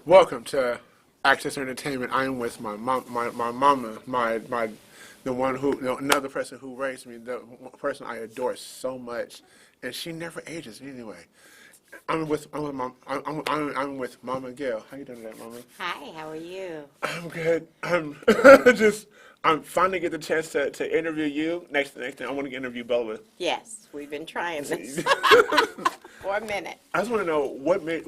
Welcome to Access Entertainment. I am with my mom, my mama, the one who, another person who raised me, the person I adore so much, and she never ages anyway. I'm with Mama Gail. How you doing today, Mama? Hi, how are you? I'm good. I'm finally get the chance to interview you. Next thing, I want to interview Bella. Yes, we've been trying this for a minute. I just want to know what made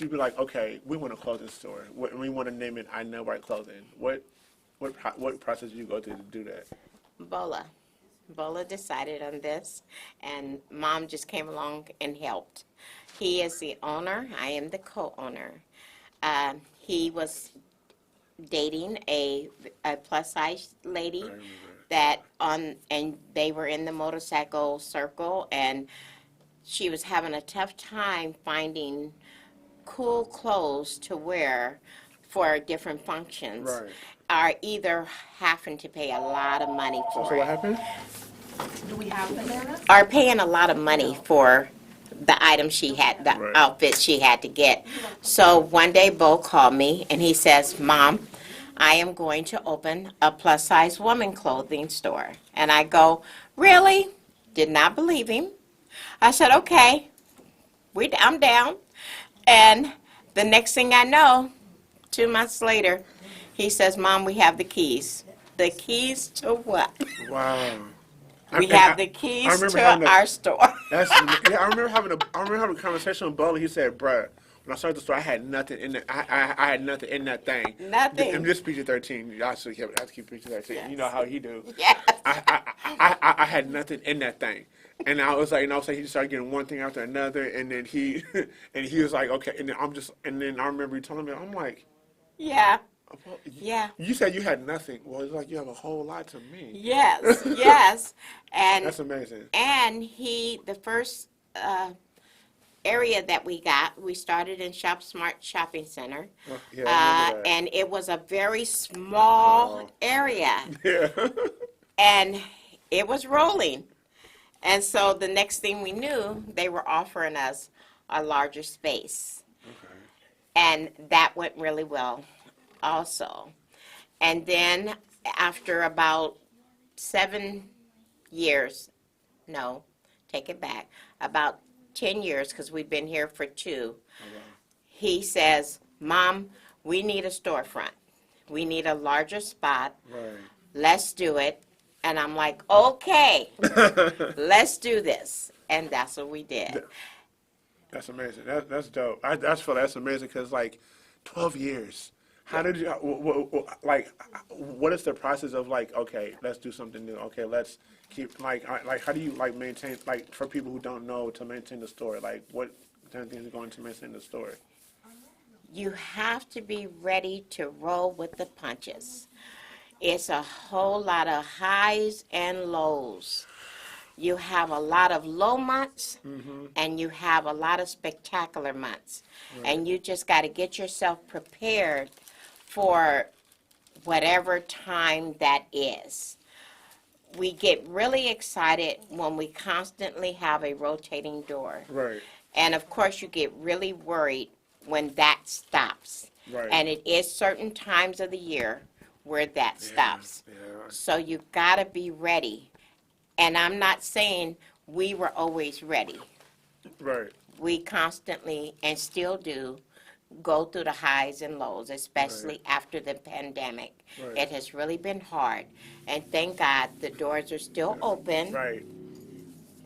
you be like, okay, we want to close this store. We want to name it I Know Right Clothing. What process did you go through to do that? Bola decided on this, and Mom just came along and helped. He is the owner. I am the co-owner. He was dating a plus-size lady and they were in the motorcycle circle, and she was having a tough time finding cool clothes to wear for different functions. Right. Are either having to pay a lot of money for So it. what happened? Do we have bananas? Are paying a lot of money for the items she had, the Right. outfits she had to get. So one day Bo called me and he says, Mom, I am going to open a plus-size woman clothing store. And I go, really? Did not believe him. I said, okay, I'm down. And the next thing I know, 2 months later, he says, Mom, we have the keys. The keys to what? Wow. We have the keys to our store. I remember having a conversation with Bowler. He said, "Bruh, when I started the store, I had nothing in it. I had nothing in that thing. Nothing. And this PG-13. Y'all should have to keep PG-13. Yes. You know how he do. Yes. I had nothing in that thing." And I was like, he just started getting one thing after another, and then he was like, okay, and then I remember you telling me, I'm like, Yeah. well, Yeah. You said you had nothing. Well, it's like you have a whole lot to me. Yes. Yes. And That's amazing. And the first area that we started in Shop Smart Shopping Center. Yeah, I remember that. And it was a very small area. Yeah. And it was rolling. And so the next thing we knew, they were offering us a larger space. Okay. And that went really well also. And then after about 7 years, no, take it back, about 10 years, because we've been here for 2, he says, Mom, we need a storefront. We need a larger spot. Right. Let's do it. And I'm like, okay, let's do this. And that's what we did. That's amazing. That's dope. That's amazing because, like, 12 years. How did you like? What is the process of like? Okay, let's do something new. Okay, let's keep like. How do you like maintain like for people who don't know to maintain the store? Like what kind of things are going to maintain the store? You have to be ready to roll with the punches. It's a whole lot of highs and lows. You have a lot of low months and you have a lot of spectacular months. And you just got to get yourself prepared for whatever time that is. We get really excited when we constantly have a rotating door. Right. And of course, you get really worried when that stops. Right. And it is certain times of the year where that stops. Yeah. So you gotta be ready. And I'm not saying we were always ready. Right. We constantly, and still do, go through the highs and lows, especially after the pandemic. Right. It has really been hard. And thank God the doors are still open. Right.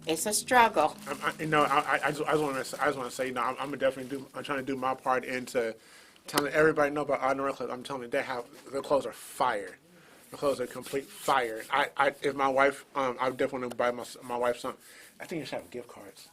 It's a struggle. I just want to say, I'm definitely I'm trying to do my part into telling everybody know about Honor Club. I'm telling you, their clothes are fire. The clothes are complete fire. If my wife, I definitely want to buy my wife something. I think you should have gift cards.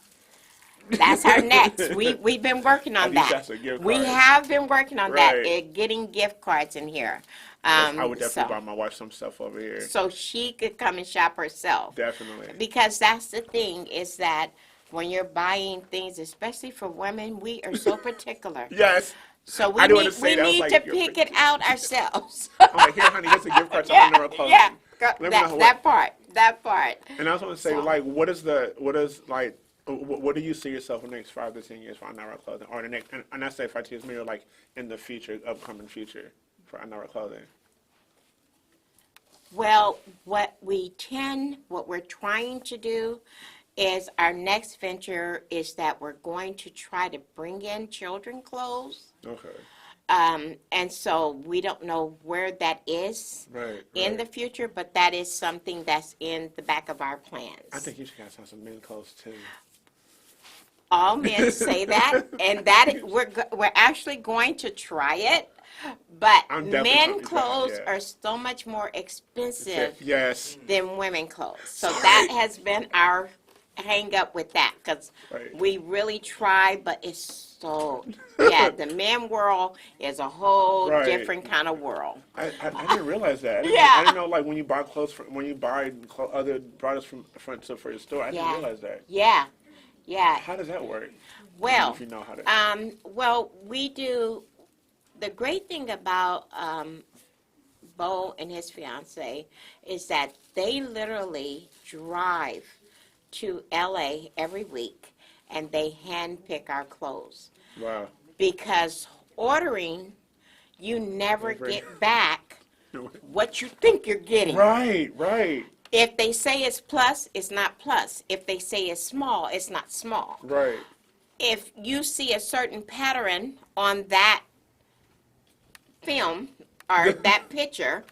That's our next. We've been working on I think that. that's a gift We card. have been working on that, Right. getting gift cards in here. I would definitely so, buy my wife some stuff over here. so she could come and shop herself. Definitely. Because that's the thing, is that when you're buying things, especially for women, we are so particular. Yes. So we I didn't need, wanna say that. I was to like, you're pick it out ourselves. I'm like, here, honey, here's a gift card to Honor Clothing. yeah, Let me know what- that part. And I was going to say, So- like, what do you see yourself in the next 5 to 10 years for Anara Clothing, or the next? And I say 5 to 10 years, maybe like in the future, upcoming future, for Anara Clothing. Well, what we're trying to do is our next venture is that we're going to try to bring in children clothes. Okay. And so we don't know where that is Right. in the future, but that is something that's in the back of our plans. I think you should have some men's clothes too. All men say that, and we're actually going to try it. But I'm definitely men gonna try it, clothes yeah. are so much more expensive Yes. than women clothes. So that has been our hang up with that, because Right. we really try, but it's so, the men world is a whole Right. different kind of world. I didn't realize that. I Yeah. didn't know like when you buy clothes other products from for your store. I didn't Yeah. realize that. Yeah. How does that work? Well, If you know how to. well, we do. The great thing about Bo and his fiance is that they literally drive to LA every week and they hand pick our clothes. Wow. Because ordering, you never Never. get back what you think you're getting. Right. Right. If they say it's plus, it's not plus. If they say it's small, it's not small. Right. If you see a certain pattern on that film or that picture,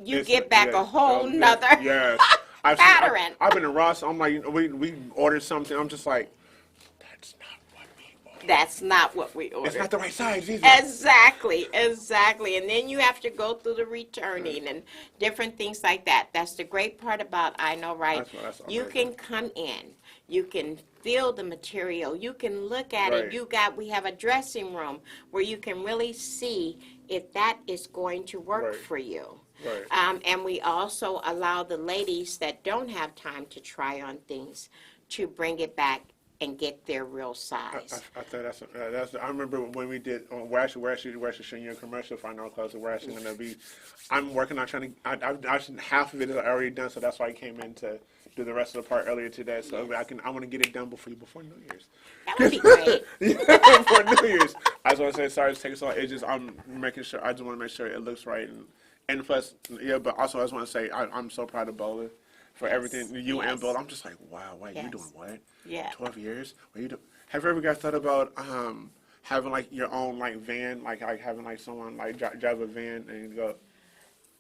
you get back a whole nother Yes. pattern. I've been in Ross. I'm like, we ordered something. I'm just like, that's not what we ordered. That's not what we ordered. It's not the right size either. Exactly. And then you have to go through the returning and different things like that. That's the great part about I Know Right. That's You amazing. can come in. You can feel the material. You can look at Right. it. We have a dressing room where you can really see if that is going to work Right. for you. Right. And we also allow the ladies that don't have time to try on things to bring it back and get their real size. I thought that's. I remember when we did. We're actually showing you a commercial for our clothes. We're actually going to be. I'm working on trying to. Half of it is already done, so that's why I came in to do the rest of the part earlier today. So I want to get it done before New Year's. That would be great. Before New Year's. I just want to say sorry to take so long. It's just I'm making sure. I just want to make sure it looks right and plus But also I just want to say I'm so proud of Bola. For everything, you and Bola. I'm just like, wow, wait, Yes. you doing what? Yeah. 12 years? What you do? Have you ever guys thought about having like your own like van, like having like someone like drive a van and go?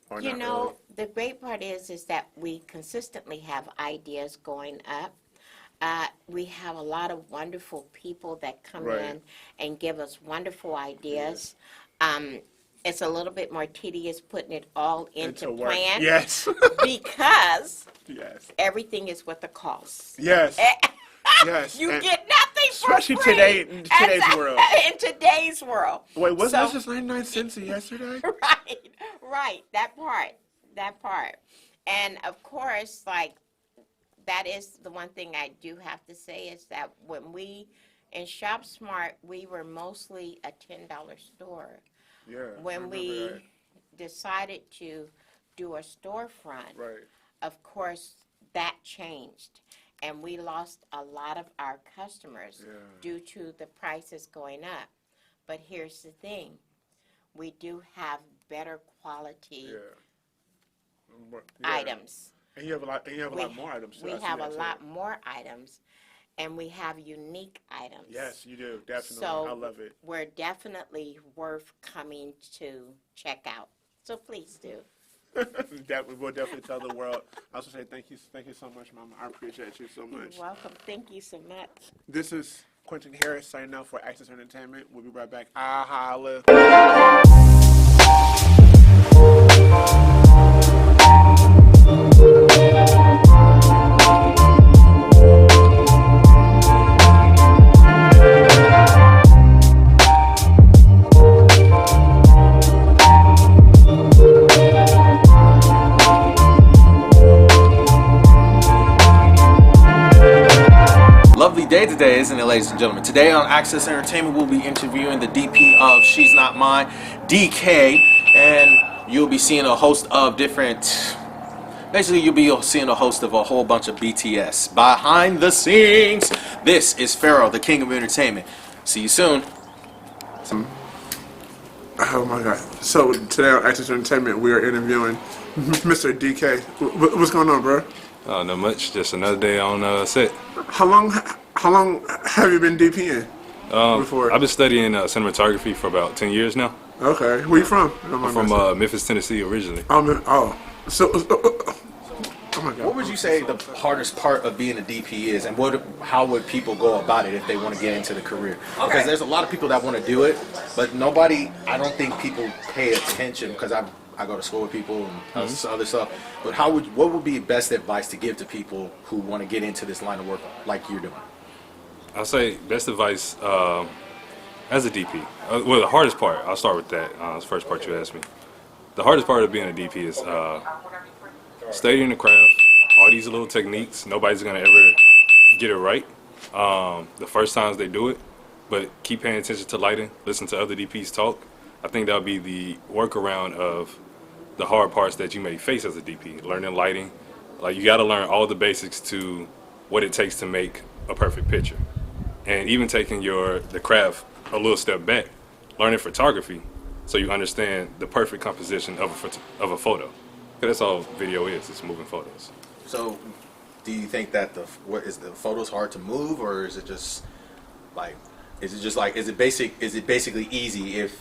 Or You not know, really? the great part is that we consistently have ideas going up. We have a lot of wonderful people that come Right. in and give us wonderful ideas. it's a little bit more tedious putting it all into work. plan. Yes. Because Yes. everything is with a cost. Yes. Yes. You And get nothing for especially free. in today's world. In today's world. Wait, wasn't So- this just 99 cents yesterday? Right, that part. And of course, like, that is the one thing I do have to say is that when we, in Shop Smart, we were mostly a $10 store. Yeah. I When remember we that. decided to do a storefront, Right. of course, that changed. And we lost a lot of our customers Yeah. due to the prices going up. But here's the thing, we do have better quality Yeah. items. And you have a lot. And you have a lot more items. We I see have a that, too. lot more items, and we have unique items. Yes, you do. Definitely. So I love it. we're definitely worth coming to check out. So please do. We'll definitely tell the world. I also say thank you so much, Mama. I appreciate you so much. You're welcome. Thank you so much. This is Quentin Harris signing out for Access Entertainment. We'll be right back. Holla. Lovely day today, isn't it, ladies and gentlemen? Today on Access Entertainment, we'll be interviewing the DP of She's Not Mine, DK, and you'll be seeing a host of different. Basically, you'll be seeing a host of a whole bunch of BTS behind the scenes. This is Pharaoh, the king of entertainment. See you soon. Oh my God! So today on Access Entertainment, we are interviewing Mr. DK. What's going on, bro? Oh, not much. Just another day on set. How long have you been DPing before? I've been studying cinematography for about 10 years now. Okay, where you from? I'm from Memphis, Tennessee originally. Oh my God. What would you say the hardest part of being a DP is, and how would people go about it if they want to get into the career? Because there's a lot of people that want to do it, but I don't think people pay attention because I go to school with people and other stuff. But what would be best advice to give to people who want to get into this line of work like you're doing? I'll say best advice as a DP. Well, the hardest part, I'll start with that. The first part you asked me. The hardest part of being a DP is studying the craft, all these little techniques. Nobody's going to ever get it right the first times they do it, but keep paying attention to lighting, listen to other DPs talk. I think that'll be the workaround of the hard parts that you may face as a DP. Learning lighting, like you got to learn all the basics to what it takes to make a perfect picture, and even taking the craft a little step back, learning photography, so you understand the perfect composition of a photo. 'Cause that's all video is. It's moving photos. So, do you think that the photos hard to move, or is it just like, is it basically easy if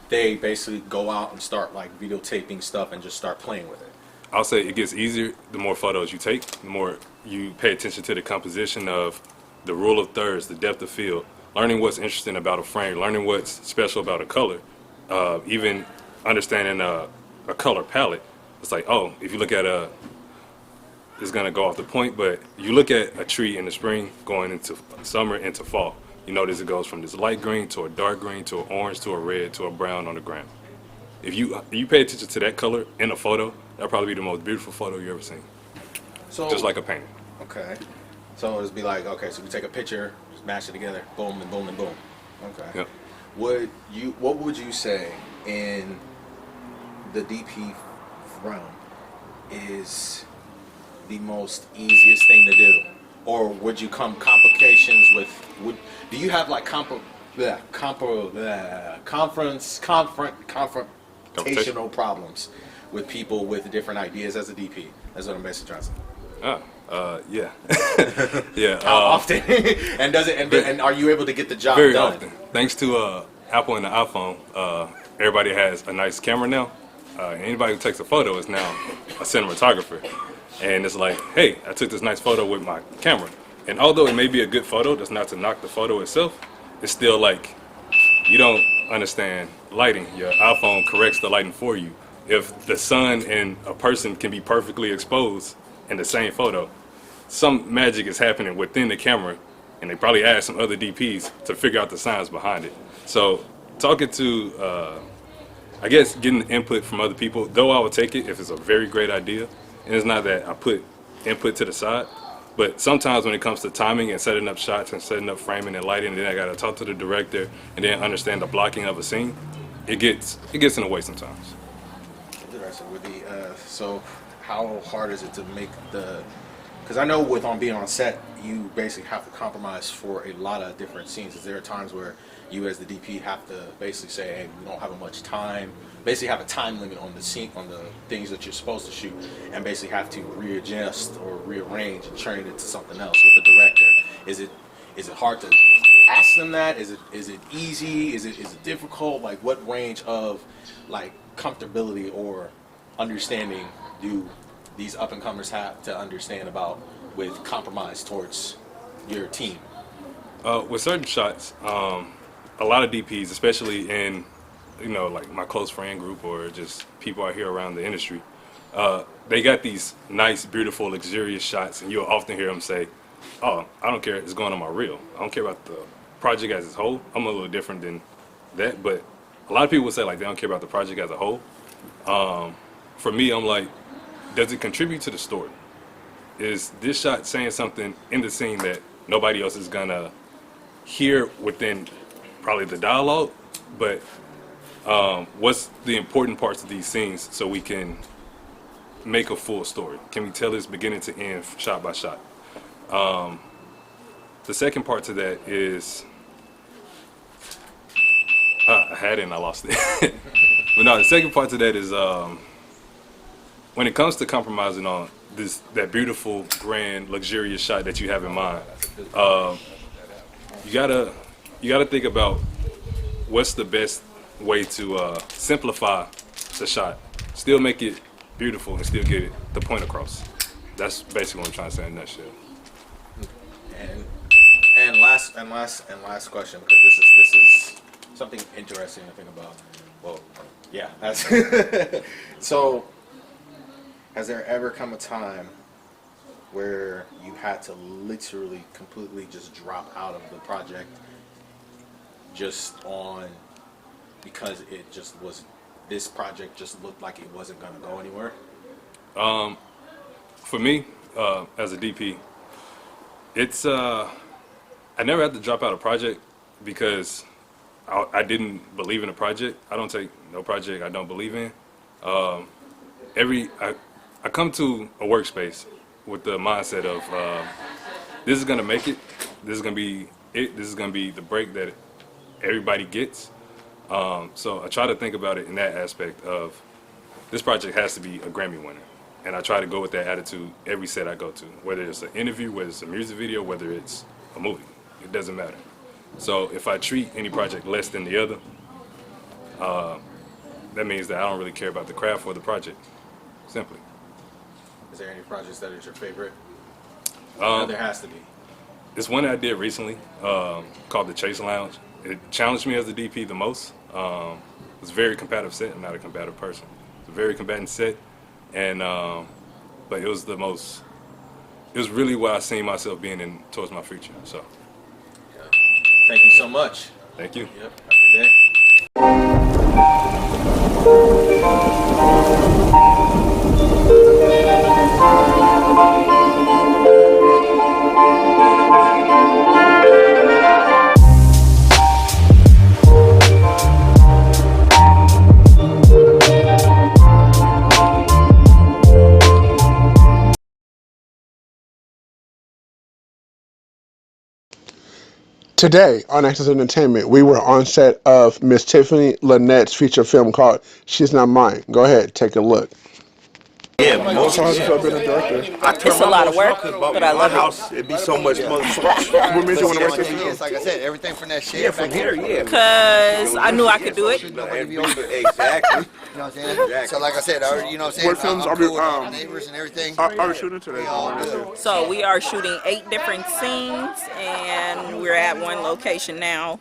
they basically go out and start like videotaping stuff and just start playing with it? I'll say it gets easier the more photos you take, the more you pay attention to the composition of the rule of thirds, the depth of field, learning what's interesting about a frame, learning what's special about a color, even understanding a color palette. It's like, oh, if you look at it's gonna go off the point, but you look at a tree in the spring going into summer into fall, you notice it goes from this light green to a dark green to an orange to a red to a brown on the ground. If you pay attention to that color in a photo, that'll probably be the most beautiful photo you ever seen. So Just like a painting. Okay. So it'd be like, okay, so we take a picture, just mash it together, boom and boom and boom. Okay. Yep. What would you say in the DP realm is the most easiest thing to do? Or would you come complications with, do you have like confrontational problems with people with different ideas as a DP? That's what I'm basically trying to say. Yeah. Yeah. How often? and are you able to get the job Very done? often. Thanks to Apple and the iPhone, everybody has a nice camera now. Anybody who takes a photo is now a cinematographer. And it's like, hey, I took this nice photo with my camera. And although it may be a good photo, that's not to knock the photo itself, it's still like, you don't understand lighting. Your iPhone corrects the lighting for you. If the sun and a person can be perfectly exposed in the same photo, some magic is happening within the camera, and they probably asked some other DPs to figure out the science behind it. So talking to, I guess, getting input from other people, though I would take it if it's a very great idea, and it's not that I put input to the side, but sometimes when it comes to timing and setting up shots and setting up framing and lighting, and then I gotta talk to the director and then understand the blocking of a scene, it gets in the way sometimes. Interesting. With the so how hard is it to make the? Because I know with on being on set, you basically have to compromise for a lot of different scenes. Is there times where you as the DP have to basically say, hey, we don't have much time, basically have a time limit on the scene, on the things that you're supposed to shoot, and basically have to readjust or rearrange and turn it into something else with the director? Is it hard to ask them that? Is it easy? Is it difficult? Like, what range of like comfortability or understanding do these up and comers have to understand about with compromise towards your team? With certain shots, a lot of DPs, especially in, like my close friend group or just people out here around the industry, they got these nice, beautiful, luxurious shots, and you'll often hear them say, "Oh, I don't care, it's going on my reel. I don't care about the project as a whole." I'm a little different than that, but a lot of people will say like they don't care about the project as a whole. For me, I'm like, does it contribute to the story? Is this shot saying something in the scene that nobody else is gonna hear within probably the dialogue? But what's the important parts of these scenes so we can make a full story? Can we tell this beginning to end, shot by shot? The second part to that is, I had it and I lost it. But no, the second part to that is, when it comes to compromising on that beautiful, grand, luxurious shot that you have in mind, you gotta think about what's the best way to simplify the shot, still make it beautiful, and still get the point across. That's basically what I'm trying to say in a nutshell. And last question, because this is something interesting to think about. Well, yeah. So, has there ever come a time where you had to literally completely just drop out of the project because it just was, this project just looked like it wasn't going to go anywhere? For me, as a DP, it's I never had to drop out a project because I didn't believe in a project. I don't take no project I don't believe in. I come to a workspace with the mindset of this is gonna make it. This is gonna be it. This is gonna be the break that everybody gets. So I try to think about it in that aspect of this project has to be a Grammy winner, and I try to go with that attitude every set I go to, whether it's an interview, whether it's a music video, whether it's a movie. It doesn't matter. So if I treat any project less than the other, that means that I don't really care about the craft or the project. Simply. Is there any projects that is your favorite? There has to be. It's one I did recently called the Chase Lounge. It challenged me as the DP the most. It was a very combative set. I'm not a combative person. It's a very combative set, and but it was the most. It was really what I seen myself being in towards my future. So. Thank you so much. Thank you. Yep. Have a good day. Today on Access Entertainment, we were on set of Miss Tiffany Lynettes' feature film called She's Not Mine. Go ahead, take a look. Yeah, So how's it feel being a director? it's a lot of work, but I love it. It'd be so much more fun. What made you want to work this Yes, film? like I said, everything from that shit. Yeah, from here, yeah. Because I knew I could do it. Exactly. You know what I'm saying? So like I said, you know what I'm saying? What films I'm are we, cool with all the neighbors and everything. are we shooting today? We all good. So we are shooting 8 different scenes, and we're at one location now,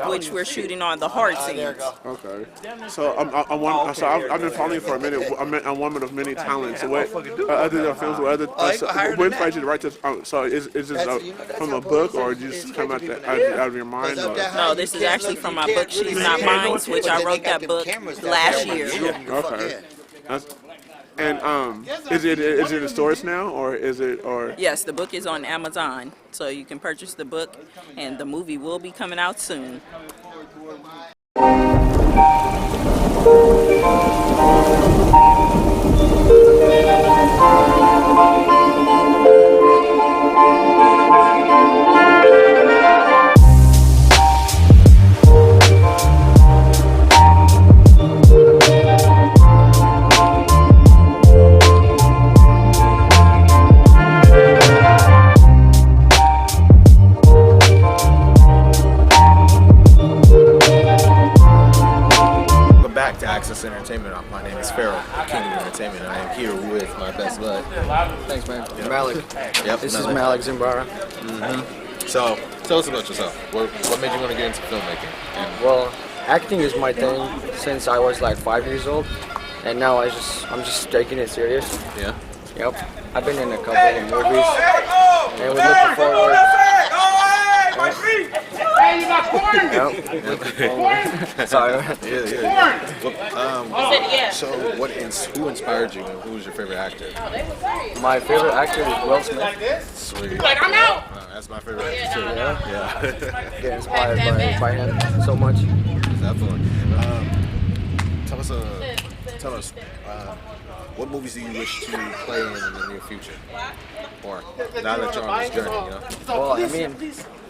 which we're shooting on the hard scenes. Okay. So I've been following you for a minute. I'm one of many talents. So what other than films? What other? What inspired you to write this? So is this from a book or did you just come out of your mind? Or? No, this is actually from my book, She's Not Mine, which I wrote that book last year. Okay. And is it in stores now or is it or? Yes, the book is on Amazon, so you can purchase the book, and the movie will be coming out soon. Back to Access Entertainment. My name is Farrell, King of Entertainment, and I am here with my best bud. Thanks, man. Malik. Yep. This is Malik Zimbara. So, tell us about yourself. What made you want to get into filmmaking? Well, acting is my thing since I was like 5 years old, and now I'm just taking it serious. Yeah. Yep. I've been in a couple of movies, and we're looking forward. Hey, you got corn? Sorry. So, who inspired you, and who was your favorite actor? My favorite actor is Will Smith. Sweet. Like, I'm out. That's my favorite actor too. Yeah. Get inspired by him so much. Definitely. Tell us, what movies do you wish to play in the near future? Or now that you're on this journey, you know? Well, I mean,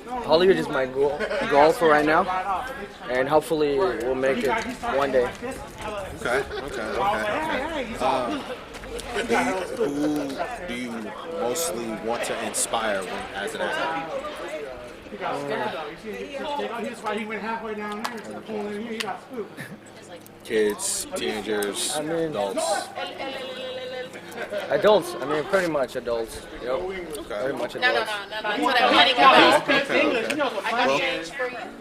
Hollywood is my goal for right now, and hopefully we'll make it one day. Okay. Who do you mostly want to inspire as an actor? Kids, teenagers, adults. Adults. I mean, pretty much adults. Yep. Pretty much adults. Well,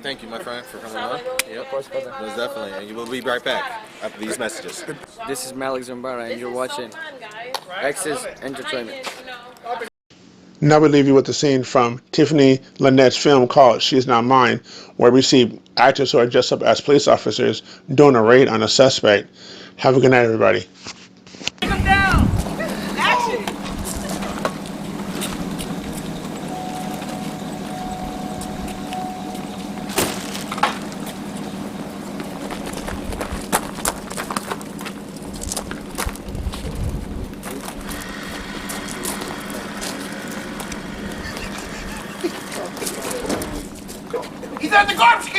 thank you, my friend, for coming on. Yep. Of course, brother. Most definitely. And you will be right back after these messages. This is Malik Zimbara, and you're watching Access Entertainment. Now we leave you with the scene from Tiffany Lynettes' film called She's Not Mine, where we see actors who are dressed up as police officers doing a raid on a suspect. Have a good night, everybody. Take him down. Action. He's at the garbage